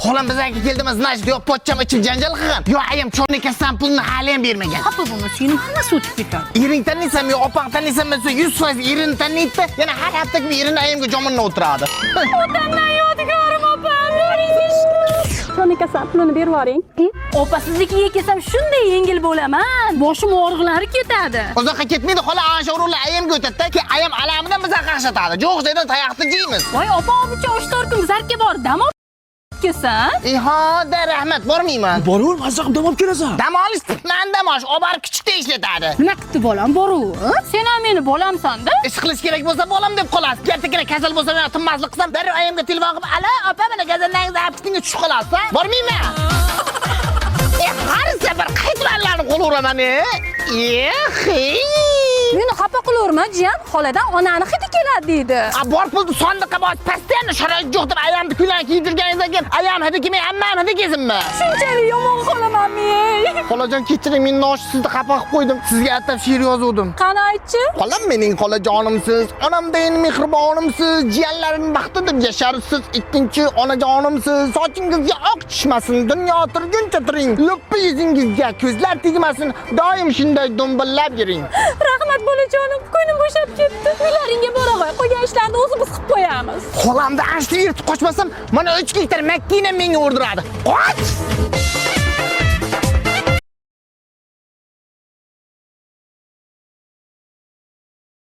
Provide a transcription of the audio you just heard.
Xolam bizga keldimiz, значит, yo pochcham ichib janjal qilgan. Yo ayam cho'rnikasidan pulni hali ham bermagan. Xafa bo'lma, seni hammasi o'tib ketadi. Ering taniysan, yo opang taniysan, bo'lsa 100% erini taniydi. Yana har hafta gibi erini ayamga jomonda o'tiradi. Otamdan yodigorim opam, Cho'rnikasidan pulini berib yuboring. Opa, siznikiga kelsam shunday yengil bo'laman. Boshim og'riqlari ketadi. Uzoqqa ketmaydi, xola ana shu o'rinlar ayamga o'tadi-da, keyin ayam alamidan bizga qaqshatadi. Yo'q joydan tayoqni jeymiz. Voy, opa, obicha oshtor kun zarka bor, dam olib kelsan. Da rahmat, bormayman. Boraver, mazza qilib dam olib kelasan. Dam olish tipman dam olish, olib borib kichikda ishlatadi. Nima qildi bolam boru? Sen ham meni bolamsan-da. Ish qilish kerak bo'lsa bolam deb qolasiz. Gartakina kasal bo'lsa men tinmaslik qilsam, darrov ayamga telefon qilib, "Ala, opa, mana kasallangiz aptingga tushib qolasiz." Bormayman. Har safar qaytlarlarni qo'laveraman. Meni xafa qilaverma, jiyan. Xoladan onani hidi keladi deydi. Bor pulni sondiqqa bosib, pastdan sharoit yo'q deb ayamni kunlar kiyib turganingizdan keyin ayam hidi kelmay, hammani hidi kelsinmi? Shunchalik yomon qolaman men. Xolajon, kechiring, men nosh sizni xafa qilib qo'ydim. Sizga atab she'r yozuvdim. Qani aytchi? Xolam mening xolajonimsiz, onamdayin mehribonimsiz, jiyanlarimning baxti deb yasharsiz, ikkinchi onajonimsiz. Sochingizga oq tushmasin, dunyo turguncha turing. Luppi yuzingizga ko'zlar tegmasin, doim shunday do'mbillab yuring. Rahmat bolajonim, ko'nglim bo'shab ketdi. Uylaringga bora qo'y. Qo'ygan ishlarni o'zimiz qilib qo'yamiz. Xolamda ashli yirtib qochmasam, mana 3 gektar makkina menga o'rdiradi. Qoch!